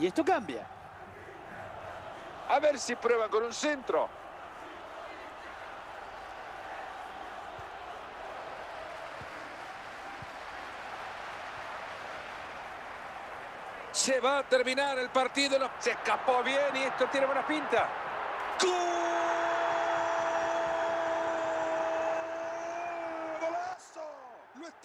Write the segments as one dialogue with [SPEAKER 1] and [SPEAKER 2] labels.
[SPEAKER 1] Y esto cambia.
[SPEAKER 2] A ver si prueba con un centro. Se va a terminar el partido. Se escapó bien y esto tiene buena pinta. ¡Gol!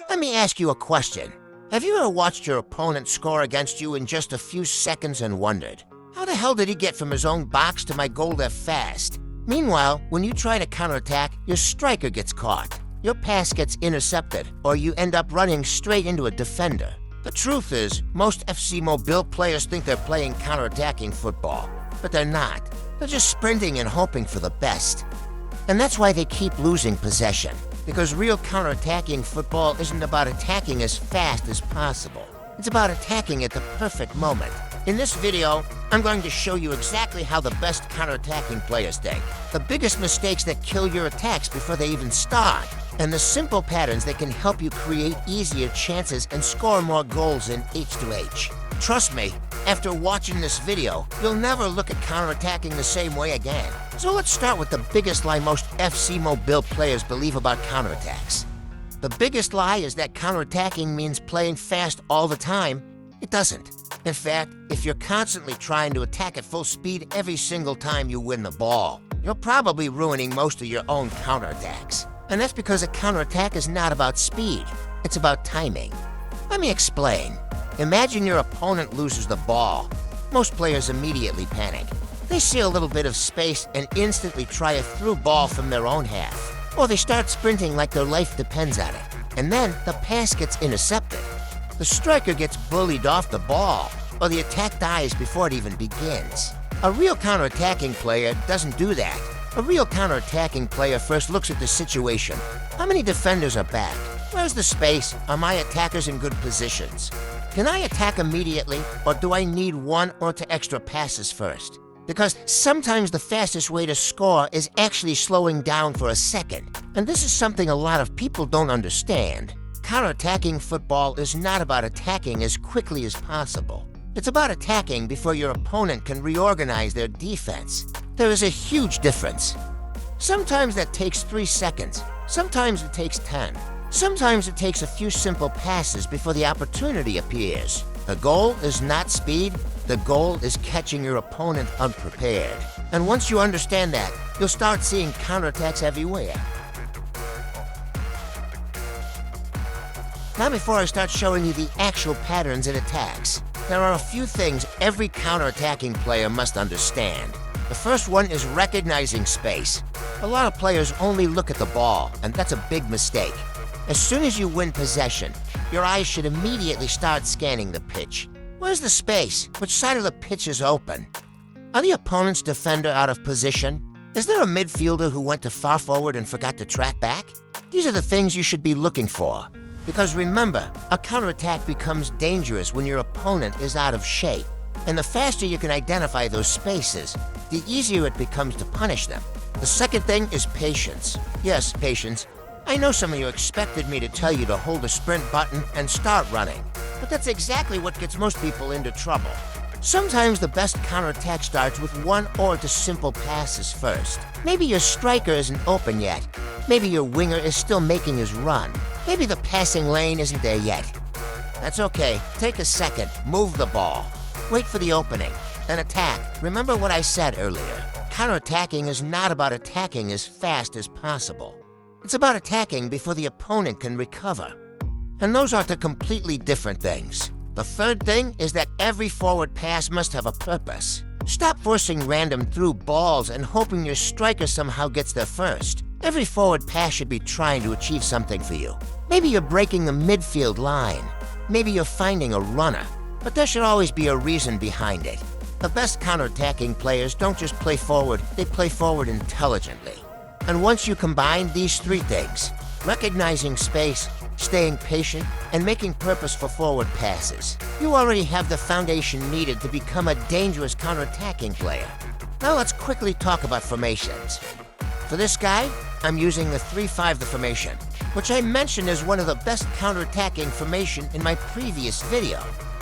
[SPEAKER 3] Let me ask you a question. Have you ever watched your opponent score against you in just a few seconds and wondered, how the hell did he get from his own box to my goal that fast? Meanwhile, when you try to counterattack, your striker gets caught, your pass gets intercepted, or you end up running straight into a defender. The truth is, most FC Mobile players think they're playing counterattacking football, but they're not. They're just sprinting and hoping for the best. And that's why they keep losing possession. Because real counterattacking football isn't about attacking as fast as possible. It's about attacking at the perfect moment. In this video, I'm going to show you exactly how the best counterattacking players think, the biggest mistakes that kill your attacks before they even start, and the simple patterns that can help you create easier chances and score more goals in H2H. Trust me, after watching this video, you'll never look at counterattacking the same way again. So let's start with the biggest lie most FC Mobile players believe about counterattacks. The biggest lie is that counterattacking means playing fast all the time. It doesn't. In fact, if you're constantly trying to attack at full speed every single time you win the ball, you're probably ruining most of your own counterattacks. And that's because a counterattack is not about speed, it's about timing. Let me explain. Imagine your opponent loses the ball. Most players immediately panic. They see a little bit of space and instantly try a through ball from their own half. Or they start sprinting like their life depends on it. And then the pass gets intercepted. The striker gets bullied off the ball, or the attack dies before it even begins. A real counterattacking player doesn't do that. A real counterattacking player first looks at the situation. How many defenders are back? Where's the space? Are my attackers in good positions? Can I attack immediately, or do I need one or two extra passes first? Because sometimes the fastest way to score is actually slowing down for a second, and this is something a lot of people don't understand. Counterattacking football is not about attacking as quickly as possible. It's about attacking before your opponent can reorganize their defense. There is a huge difference. Sometimes that takes 3 seconds. Sometimes it takes 10. Sometimes it takes a few simple passes before the opportunity appears. The goal is not speed. The goal is catching your opponent unprepared. And once you understand that, you'll start seeing counterattacks everywhere. Now before I start showing you the actual patterns in attacks, there are a few things every counterattacking player must understand. The first one is recognizing space. A lot of players only look at the ball, and that's a big mistake. As soon as you win possession, your eyes should immediately start scanning the pitch. Where's the space? Which side of the pitch is open? Are the opponent's defender out of position? Is there a midfielder who went too far forward and forgot to track back? These are the things you should be looking for. Because remember, a counterattack becomes dangerous when your opponent is out of shape. And the faster you can identify those spaces, the easier it becomes to punish them. The second thing is patience. Yes, patience. I know some of you expected me to tell you to hold the sprint button and start running, but that's exactly what gets most people into trouble. Sometimes the best counterattack starts with one or two simple passes first. Maybe your striker isn't open yet. Maybe your winger is still making his run. Maybe the passing lane isn't there yet. That's okay. Take a second. Move the ball. Wait for the opening. Then attack. Remember what I said earlier. Counterattacking is not about attacking as fast as possible. It's about attacking before the opponent can recover. And those are two completely different things. The third thing is that every forward pass must have a purpose. Stop forcing random through balls and hoping your striker somehow gets there first. Every forward pass should be trying to achieve something for you. Maybe you're breaking the midfield line. Maybe you're finding a runner. But there should always be a reason behind it. The best counterattacking players don't just play forward, they play forward intelligently. And once you combine these three things, recognizing space, staying patient, and making purposeful forward passes, you already have the foundation needed to become a dangerous counterattacking player. Now let's quickly talk about formations. For this guy, I'm using the 3-5 formation, which I mentioned as one of the best counterattacking formation in my previous video.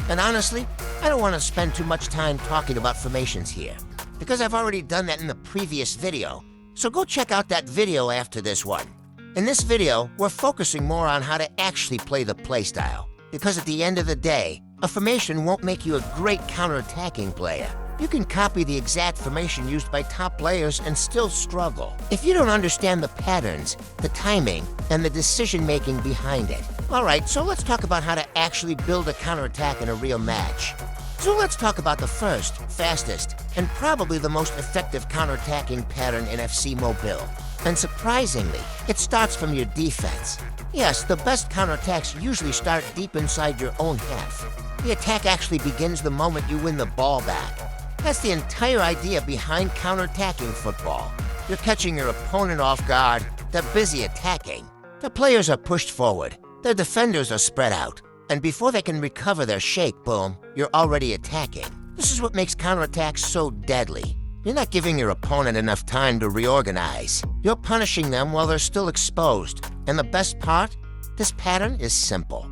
[SPEAKER 3] And honestly, I don't want to spend too much time talking about formations here, because I've already done that in the previous video, so go check out that video after this one. In this video, we're focusing more on how to actually play the playstyle, because at the end of the day, a formation won't make you a great counterattacking player. You can copy the exact formation used by top players and still struggle if you don't understand the patterns, the timing, and the decision-making behind it. Alright, so let's talk about how to actually build a counterattack in a real match. So let's talk about the first, fastest, and probably the most effective counterattacking pattern in FC Mobile. And surprisingly, it starts from your defense. Yes, the best counterattacks usually start deep inside your own half. The attack actually begins the moment you win the ball back. That's the entire idea behind counterattacking football. You're catching your opponent off guard, they're busy attacking. The players are pushed forward, their defenders are spread out, and before they can recover their shake, boom, you're already attacking. This is what makes counterattacks so deadly. You're not giving your opponent enough time to reorganize. You're punishing them while they're still exposed. And the best part? This pattern is simple.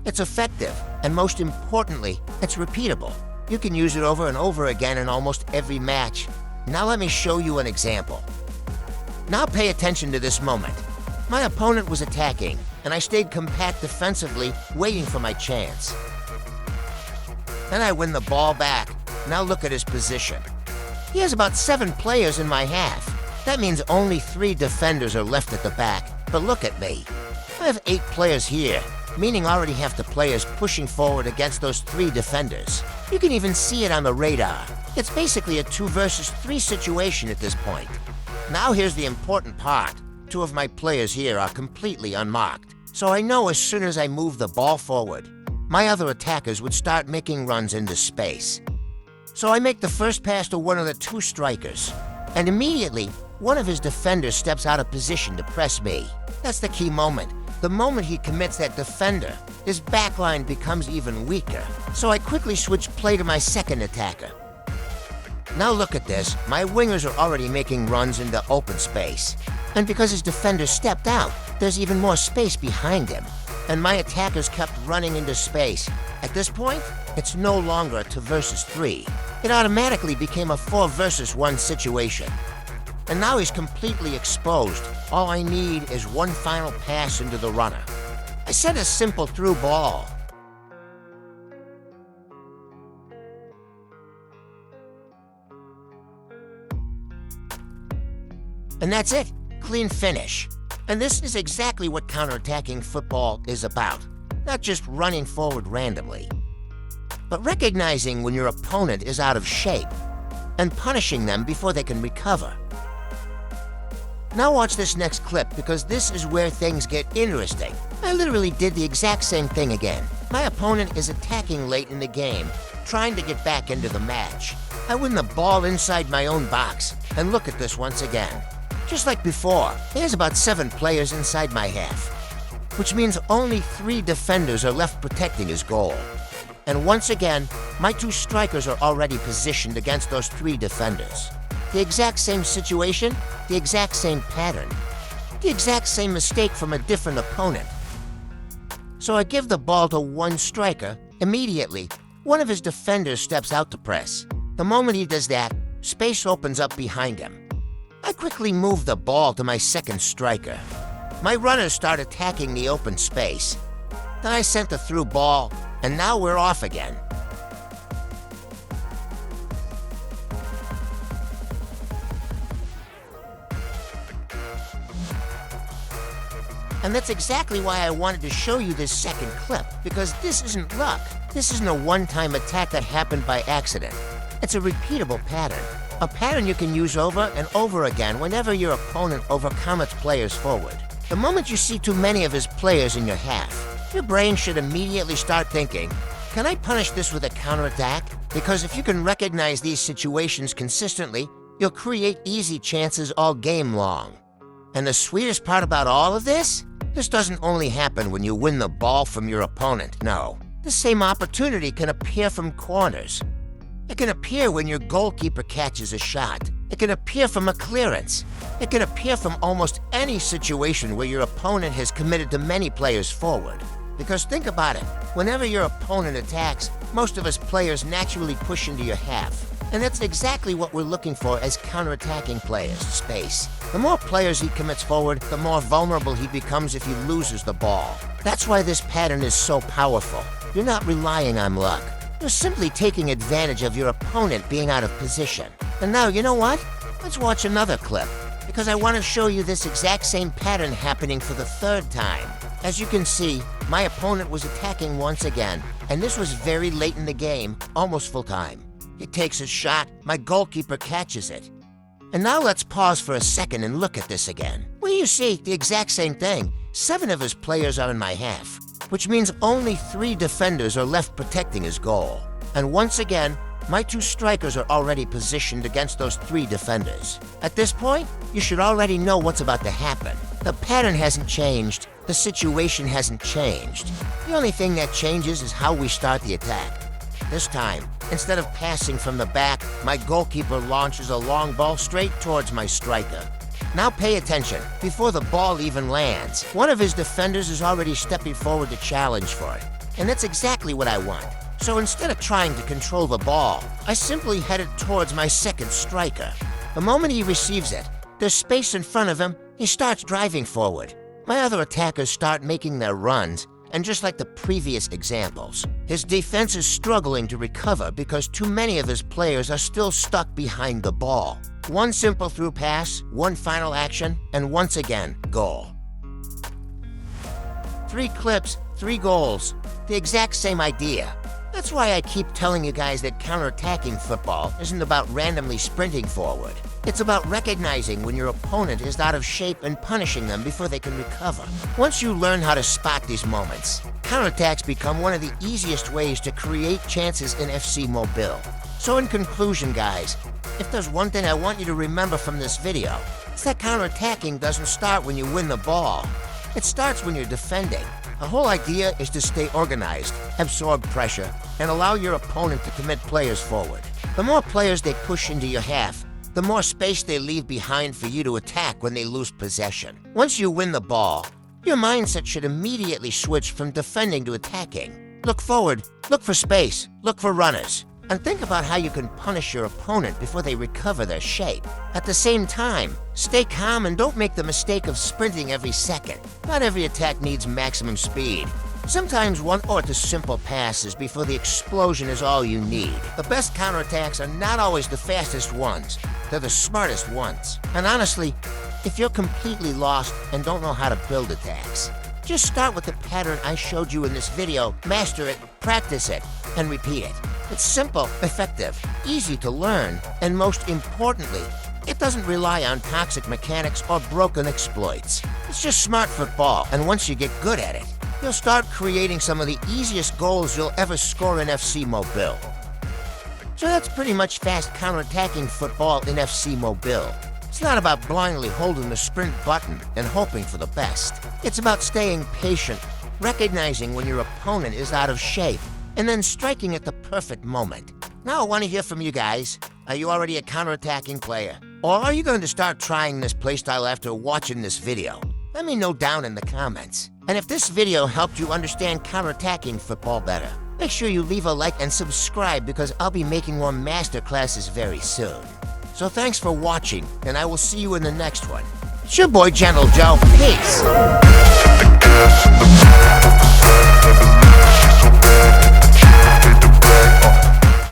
[SPEAKER 3] It's effective, and most importantly, it's repeatable. You can use it over and over again in almost every match. Now let me show you an example. Now pay attention to this moment. My opponent was attacking, and I stayed compact defensively, waiting for my chance. Then I win the ball back. Now look at his position. He has about 7 players in my half. That means only 3 defenders are left at the back. But look at me. I have 8 players here, meaning I already have the players pushing forward against those 3 defenders. You can even see it on the radar. It's basically a 2 versus 3 situation at this point. Now here's the important part. 2 of my players here are completely unmarked. So I know as soon as I move the ball forward, my other attackers would start making runs into space. So I make the first pass to one of the 2 strikers, and immediately, one of his defenders steps out of position to press me. That's the key moment. The moment he commits that defender, his backline becomes even weaker. So I quickly switch play to my second attacker. Now look at this. My wingers are already making runs into open space. And because his defender stepped out, there's even more space behind him. And my attackers kept running into space. At this point, it's no longer a 2 versus 3. It automatically became a 4 versus 1 situation. And now he's completely exposed. All I need is one final pass into the runner. I sent a simple through ball. And that's it. Clean finish. And this is exactly what counterattacking football is about. Not just running forward randomly, but recognizing when your opponent is out of shape and punishing them before they can recover. Now watch this next clip, because this is where things get interesting. I literally did the exact same thing again. My opponent is attacking late in the game, trying to get back into the match. I win the ball inside my own box, and look at this once again. Just like before, there's about 7 players inside my half, which means only 3 defenders are left protecting his goal. And once again, my 2 strikers are already positioned against those 3 defenders. The exact same situation, the exact same pattern, the exact same mistake from a different opponent. So I give the ball to one striker. Immediately, one of his defenders steps out to press. The moment he does that, space opens up behind him. I quickly move the ball to my second striker. My runners start attacking the open space. Then I sent the through ball, and now we're off again. And that's exactly why I wanted to show you this second clip, because this isn't luck. This isn't a one-time attack that happened by accident. It's a repeatable pattern. A pattern you can use over and over again whenever your opponent overcomes its players forward. The moment you see too many of his players in your half, your brain should immediately start thinking, can I punish this with a counterattack? Because if you can recognize these situations consistently, you'll create easy chances all game long. And the sweetest part about all of this? This doesn't only happen when you win the ball from your opponent, no. The same opportunity can appear from corners. It can appear when your goalkeeper catches a shot. It can appear from a clearance. It can appear from almost any situation where your opponent has committed to many players forward. Because think about it, whenever your opponent attacks, most of us players naturally push into your half. And that's exactly what we're looking for as counterattacking players, space. The more players he commits forward, the more vulnerable he becomes if he loses the ball. That's why this pattern is so powerful. You're not relying on luck. You're simply taking advantage of your opponent being out of position. And now, you know what? Let's watch another clip, because I want to show you this exact same pattern happening for the third time. As you can see, my opponent was attacking once again, and this was very late in the game, almost full time. He takes a shot, my goalkeeper catches it. And now let's pause for a second and look at this again. Well, you see, the exact same thing. 7 of his players are in my half, which means only 3 defenders are left protecting his goal. And once again, my 2 strikers are already positioned against those 3 defenders. At this point, you should already know what's about to happen. The pattern hasn't changed. The situation hasn't changed. The only thing that changes is how we start the attack. This time, instead of passing from the back, my goalkeeper launches a long ball straight towards my striker. Now pay attention. Before the ball even lands, one of his defenders is already stepping forward to challenge for it. And that's exactly what I want. So instead of trying to control the ball, I simply head it towards my second striker. The moment he receives it, there's space in front of him, he starts driving forward. My other attackers start making their runs, and just like the previous examples, his defense is struggling to recover because too many of his players are still stuck behind the ball. One simple through pass, one final action, and once again, goal. 3 clips, 3 goals. The exact same idea. That's why I keep telling you guys that counterattacking football isn't about randomly sprinting forward. It's about recognizing when your opponent is out of shape and punishing them before they can recover. Once you learn how to spot these moments, counterattacks become one of the easiest ways to create chances in FC Mobile. So in conclusion, guys, if there's one thing I want you to remember from this video, it's that counterattacking doesn't start when you win the ball. It starts when you're defending. The whole idea is to stay organized, absorb pressure, and allow your opponent to commit players forward. The more players they push into your half, the more space they leave behind for you to attack when they lose possession. Once you win the ball, your mindset should immediately switch from defending to attacking. Look forward, look for space, look for runners, and think about how you can punish your opponent before they recover their shape. At the same time, stay calm and don't make the mistake of sprinting every second. Not every attack needs maximum speed. Sometimes 1 or 2 simple passes before the explosion is all you need. The best counterattacks are not always the fastest ones. They're the smartest ones. And honestly, if you're completely lost and don't know how to build attacks, just start with the pattern I showed you in this video, master it, practice it, and repeat it. It's simple, effective, easy to learn, and most importantly, it doesn't rely on toxic mechanics or broken exploits. It's just smart football, and once you get good at it, you'll start creating some of the easiest goals you'll ever score in FC Mobile. So that's pretty much fast counterattacking football in FC Mobile. It's not about blindly holding the sprint button and hoping for the best. It's about staying patient, recognizing when your opponent is out of shape, and then striking at the perfect moment. Now I want to hear from you guys. Are you already a counterattacking player? Or are you going to start trying this playstyle after watching this video? Let me know down in the comments. And if this video helped you understand counterattacking football better, make sure you leave a like and subscribe because I'll be making more masterclasses very soon. So thanks for watching, and I will see you in the next one. It's your boy, Gentle Joe. Peace!